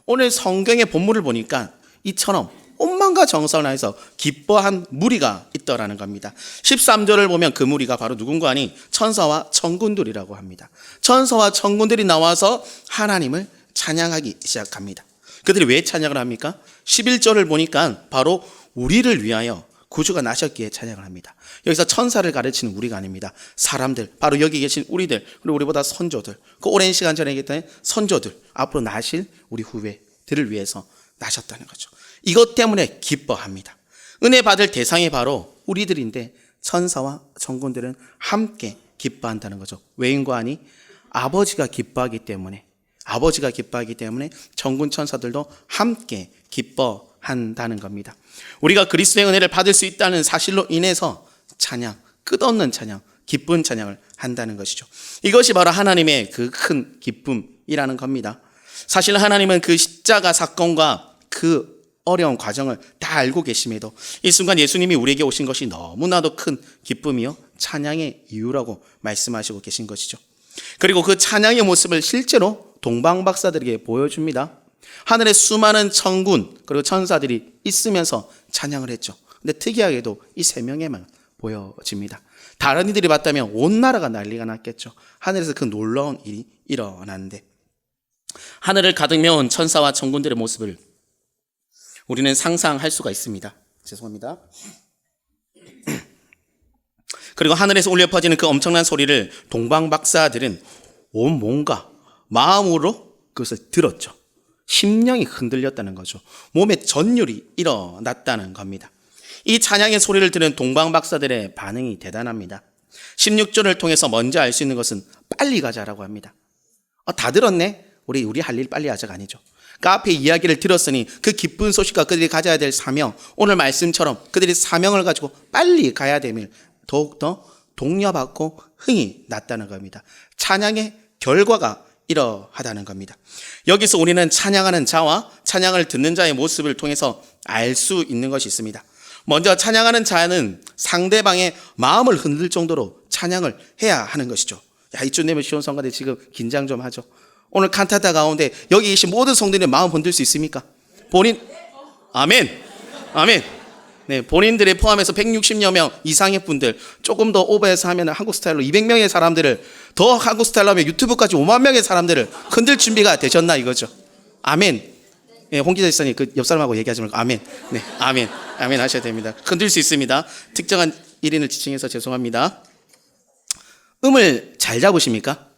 오늘 성경의 본문을 보니까 이처럼 온만과 정성을 다해서 기뻐한 무리가 있더라는 겁니다. 13절을 보면 그 무리가 바로 누군가 하니 천사와 천군들이라고 합니다. 천사와 천군들이 나와서 하나님을 찬양하기 시작합니다. 그들이 왜 찬양을 합니까? 11절을 보니까 바로 우리를 위하여 구주가 나셨기에 찬양을 합니다. 여기서 천사를 가르치는 우리가 아닙니다. 사람들, 바로 여기 계신 우리들, 그리고 우리보다 선조들, 그 오랜 시간 전에 얘기했던 선조들, 앞으로 나실 우리 후배들을 위해서 나셨다는 거죠. 이것 때문에 기뻐합니다. 은혜 받을 대상이 바로 우리들인데 천사와 천군들은 함께 기뻐한다는 거죠. 왜인고 하니 아버지가 기뻐하기 때문에 천군 천사들도 함께 기뻐한다는 겁니다. 우리가 그리스도의 은혜를 받을 수 있다는 사실로 인해서 찬양, 끝없는 찬양, 기쁜 찬양을 한다는 것이죠. 이것이 바로 하나님의 그 큰 기쁨이라는 겁니다. 사실 하나님은 그 십자가 사건과 그 어려운 과정을 다 알고 계심에도 이 순간 예수님이 우리에게 오신 것이 너무나도 큰 기쁨이요 찬양의 이유라고 말씀하시고 계신 것이죠. 그리고 그 찬양의 모습을 실제로 동방박사들에게 보여줍니다. 하늘에 수많은 천군 그리고 천사들이 있으면서 찬양을 했죠. 근데 특이하게도 이 세 명에만 보여집니다. 다른 이들이 봤다면 온 나라가 난리가 났겠죠. 하늘에서 그 놀라운 일이 일어났는데 하늘을 가득 메운 천사와 천군들의 모습을 우리는 상상할 수가 있습니다. 죄송합니다. 그리고 하늘에서 울려 퍼지는 그 엄청난 소리를 동방박사들은 온 몸과 마음으로 그것을 들었죠. 심령이 흔들렸다는 거죠. 몸에 전율이 일어났다는 겁니다. 이 찬양의 소리를 들은 동방박사들의 반응이 대단합니다. 16절을 통해서 먼저 알 수 있는 것은 빨리 가자라고 합니다. 다 들었네? 우리 할 일 빨리 하자가 아니죠. 그 앞에 이야기를 들었으니 그 기쁜 소식과 그들이 가져야 될 사명, 오늘 말씀처럼 그들이 사명을 가지고 빨리 가야 됨을 더욱더 독려받고 흥이 났다는 겁니다. 찬양의 결과가 이러하다는 겁니다. 여기서 우리는 찬양하는 자와 찬양을 듣는 자의 모습을 통해서 알 수 있는 것이 있습니다. 먼저 찬양하는 자는 상대방의 마음을 흔들 정도로 찬양을 해야 하는 것이죠. 이쯤 되면 시온성가대 지금 긴장 좀 하죠. 오늘 칸타타 가운데 여기 계신 모든 성도들의 마음 흔들 수 있습니까? 아멘. 네, 본인들의 포함해서 160여 명 이상의 분들, 조금 더 오버해서 하면 한국 스타일로 200명의 사람들을, 더 한국 스타일로 하면 유튜브까지 5만 명의 사람들을 흔들 준비가 되셨나 이거죠. 아멘. 네, 홍 기자 있으니 그 옆 사람하고 얘기하지 말고 아멘. 네, 아멘 하셔야 됩니다. 흔들 수 있습니다. 특정한 1인을 지칭해서 죄송합니다. 음을 잘 잡으십니까?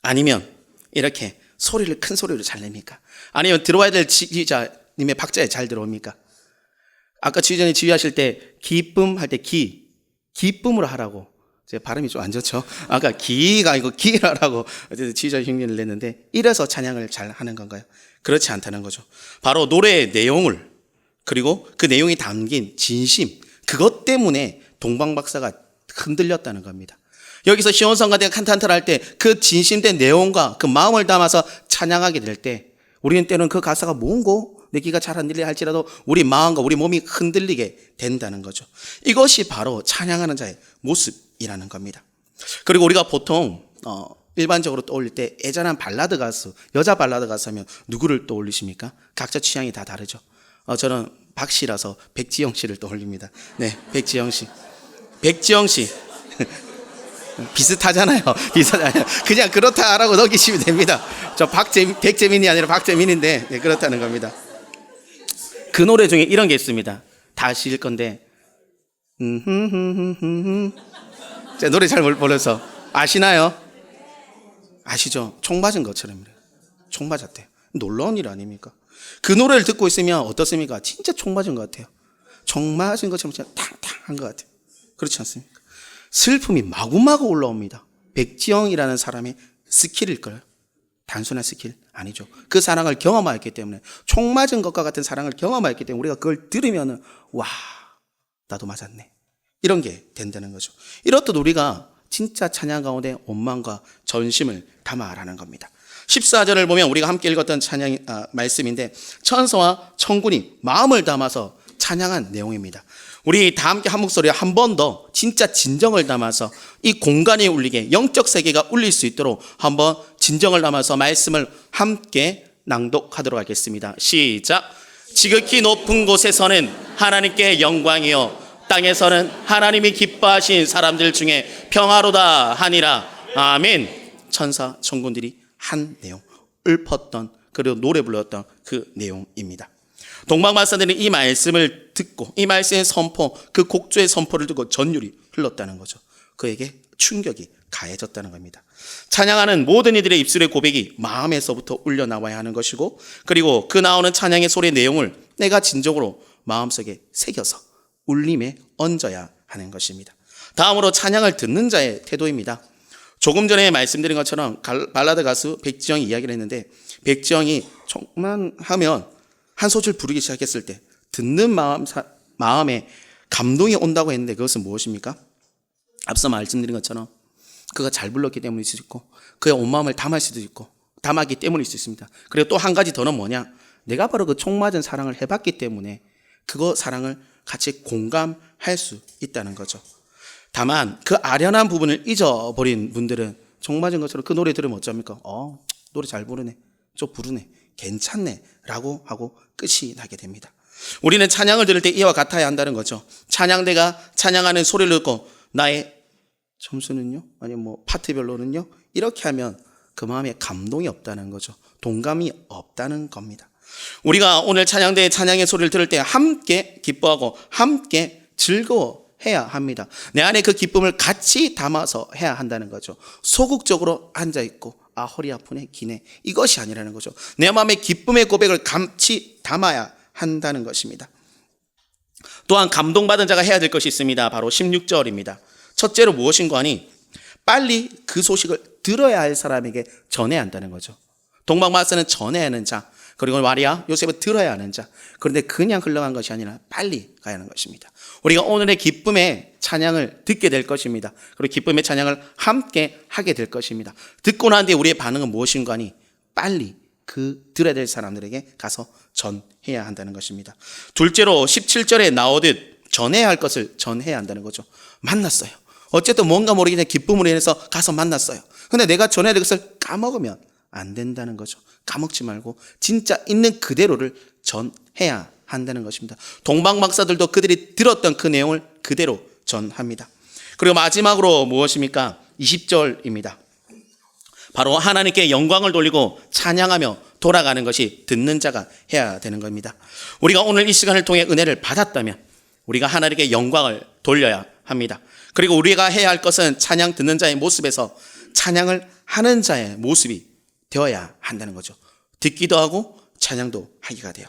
아니면 이렇게 소리를 큰 소리로 잘 냅니까? 아니면 들어와야 될 지휘자님의 박자에 잘 들어옵니까? 아까 지휘자님 지휘하실 때 기쁨 할 때 기쁨으로 하라고, 제 발음이 좀 안 좋죠. 아까 기가 아니고 기라라고 지휘자 흉내를 냈는데 이래서 찬양을 잘 하는 건가요? 그렇지 않다는 거죠. 바로 노래의 내용을, 그리고 그 내용이 담긴 진심, 그것 때문에 동방박사가 흔들렸다는 겁니다. 여기서 시온성가대가 칸타타를 할 때 그 진심된 내용과 그 마음을 담아서 찬양하게 될 때 우리는 때로는 그 가사가 뭔고 내 귀가 잘 안 들리게 할지라도 우리 마음과 우리 몸이 흔들리게 된다는 거죠. 이것이 바로 찬양하는 자의 모습이라는 겁니다. 그리고 우리가 보통 일반적으로 떠올릴 때 애잔한 발라드 가수, 여자 발라드 가수 하면 누구를 떠올리십니까? 각자 취향이 다 다르죠. 저는 박씨라서 백지영 씨를 떠올립니다. 네, 백지영 씨. 비슷하잖아요. 그냥 그렇다라고 넘기시면 됩니다. 저 백재민이 아니라 박재민인데, 네, 그렇다는 겁니다. 그 노래 중에 이런 게 있습니다. 다 실 건데, 제가 노래 잘 몰라서 아시나요? 아시죠? 총 맞은 것처럼. 총 맞았대요. 놀라운 일 아닙니까? 그 노래를 듣고 있으면 어떻습니까? 진짜 총 맞은 것 같아요. 총 맞은 것처럼 진짜 탕탕한 것 같아요. 그렇지 않습니까? 슬픔이 마구마구 올라옵니다. 백지영이라는 사람의 스킬일까요? 단순한 스킬? 아니죠. 그 사랑을 경험하였기 때문에, 총 맞은 것과 같은 사랑을 경험하였기 때문에 우리가 그걸 들으면 와, 나도 맞았네, 이런 게 된다는 거죠. 이렇듯 우리가 진짜 찬양 가운데 원망과 전심을 담아라는 겁니다. 14절을 보면 우리가 함께 읽었던 찬양 말씀인데 천사와 천군이 마음을 담아서 찬양한 내용입니다. 우리 다 함께 한 목소리에 한 번 더 진짜 진정을 담아서 이 공간이 울리게, 영적 세계가 울릴 수 있도록 한번 진정을 담아서 말씀을 함께 낭독하도록 하겠습니다. 시작. 지극히 높은 곳에서는 하나님께 영광이요 땅에서는 하나님이 기뻐하신 사람들 중에 평화로다 하니라. 아멘. 천사 천군들이 한 내용, 읊었던 그리고 노래 불렀던 그 내용입니다. 동방박사들은 이 말씀을 듣고 이 말씀의 선포, 그 곡조의 선포를 듣고 전율이 흘렀다는 거죠. 그에게 충격이 가해졌다는 겁니다. 찬양하는 모든 이들의 입술의 고백이 마음에서부터 울려 나와야 하는 것이고, 그리고 그 나오는 찬양의 소리의 내용을 내가 진정으로 마음속에 새겨서 울림에 얹어야 하는 것입니다. 다음으로 찬양을 듣는 자의 태도입니다. 조금 전에 말씀드린 것처럼 발라드 가수 백지영이 이야기를 했는데, 백지영이 정말 하면 한 소절 부르기 시작했을 때 듣는 마음에 감동이 온다고 했는데, 그것은 무엇입니까? 앞서 말씀드린 것처럼 그가 잘 불렀기 때문일 수도 있고, 그의 온 마음을 담을 수도 있고, 담았기 때문일 수 있습니다. 그리고 또 한 가지 더는 뭐냐, 내가 바로 그 총맞은 사랑을 해봤기 때문에 그거 사랑을 같이 공감할 수 있다는 거죠. 다만 그 아련한 부분을 잊어버린 분들은 총맞은 것처럼 그 노래 들으면 어쩝니까? 노래 잘 부르네, 좀 부르네, 괜찮네 라고 하고 끝이 나게 됩니다. 우리는 찬양을 들을 때 이와 같아야 한다는 거죠. 찬양대가 찬양하는 소리를 듣고 나의 점수는요? 아니면 뭐 파트별로는요? 이렇게 하면 그 마음에 감동이 없다는 거죠. 동감이 없다는 겁니다. 우리가 오늘 찬양대의 찬양의 소리를 들을 때 함께 기뻐하고 함께 즐거워해야 합니다. 내 안에 그 기쁨을 같이 담아서 해야 한다는 거죠. 소극적으로 앉아있고 허리 아프네, 기네, 이것이 아니라는 거죠. 내 마음에 기쁨의 고백을 같이 담아야 한다는 것입니다. 또한 감동받은 자가 해야 될 것이 있습니다. 바로 16절입니다. 첫째로 무엇인가 하니 빨리 그 소식을 들어야 할 사람에게 전해야 한다는 거죠. 동방박사는 전해야 하는 자, 그리고 마리아, 요셉은 들어야 하는 자. 그런데 그냥 흘러간 것이 아니라 빨리 가야 하는 것입니다. 우리가 오늘의 기쁨의 찬양을 듣게 될 것입니다. 그리고 기쁨의 찬양을 함께 하게 될 것입니다. 듣고 난 뒤에 우리의 반응은 무엇인가 하니 빨리 그 들어야 될 사람들에게 가서 전해야 한다는 것입니다. 둘째로 17절에 나오듯 전해야 할 것을 전해야 한다는 거죠. 만났어요. 어쨌든 뭔가 모르게 기쁨으로 인해서 가서 만났어요. 근데 내가 전해야 될 것을 까먹으면 안 된다는 거죠. 까먹지 말고 진짜 있는 그대로를 전해야 한다는 것입니다. 동방박사들도 그들이 들었던 그 내용을 그대로 전합니다. 그리고 마지막으로 무엇입니까? 20절입니다. 바로 하나님께 영광을 돌리고 찬양하며 돌아가는 것이 듣는 자가 해야 되는 겁니다. 우리가 오늘 이 시간을 통해 은혜를 받았다면 우리가 하나님께 영광을 돌려야 합니다. 그리고 우리가 해야 할 것은 찬양 듣는 자의 모습에서 찬양을 하는 자의 모습이 되어야 한다는 거죠. 듣기도 하고 찬양도 하기가 돼요.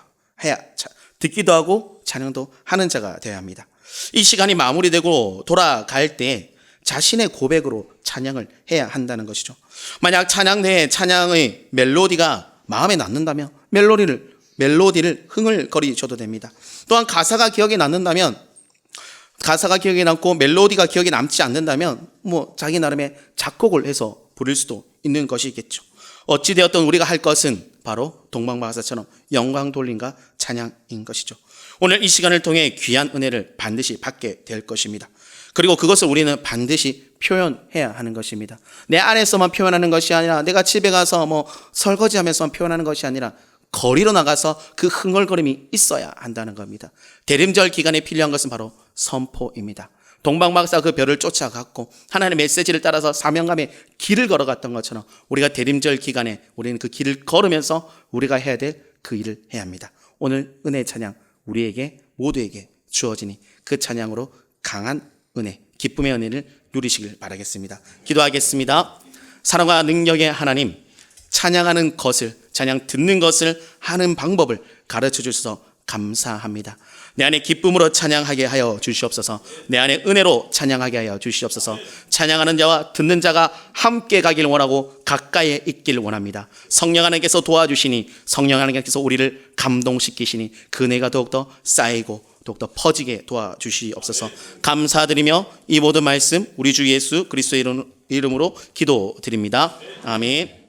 듣기도 하고 찬양도 하는 자가 되어야 합니다. 이 시간이 마무리되고 돌아갈 때 자신의 고백으로 찬양을 해야 한다는 것이죠. 만약 찬양 내에 찬양의 멜로디가 마음에 남는다면 멜로디를 흥얼거리셔도 됩니다. 또한 가사가 기억에 남는다면, 가사가 기억에 남고 멜로디가 기억에 남지 않는다면 자기 나름의 작곡을 해서 부를 수도 있는 것이겠죠. 어찌되었든 우리가 할 것은 바로 동방박사처럼 영광 돌림과 찬양인 것이죠. 오늘 이 시간을 통해 귀한 은혜를 반드시 받게 될 것입니다. 그리고 그것을 우리는 반드시 표현해야 하는 것입니다. 내 안에서만 표현하는 것이 아니라, 내가 집에 가서 설거지하면서만 표현하는 것이 아니라 거리로 나가서 그 흥얼거림이 있어야 한다는 겁니다. 대림절 기간에 필요한 것은 바로 선포입니다. 동방박사 그 별을 쫓아갔고 하나님의 메시지를 따라서 사명감의 길을 걸어갔던 것처럼 우리가 대림절 기간에 우리는 그 길을 걸으면서 우리가 해야 될 그 일을 해야 합니다. 오늘 은혜의 찬양 우리에게 모두에게 주어지니 그 찬양으로 강한 은혜, 기쁨의 은혜를 누리시길 바라겠습니다. 기도하겠습니다. 사랑과 능력의 하나님, 찬양하는 것을, 찬양 듣는 것을 하는 방법을 가르쳐 주셔서 감사합니다. 내 안에 기쁨으로 찬양하게 하여 주시옵소서. 내 안에 은혜로 찬양하게 하여 주시옵소서. 찬양하는 자와 듣는 자가 함께 가길 원하고 가까이에 있길 원합니다. 성령 하나님께서 도와주시니, 성령 하나님께서 우리를 감동시키시니 그 은혜가 더욱더 쌓이고 더욱더 퍼지게 도와주시옵소서. 감사드리며 이 모든 말씀 우리 주 예수 그리스도의 이름으로 기도드립니다. 아멘.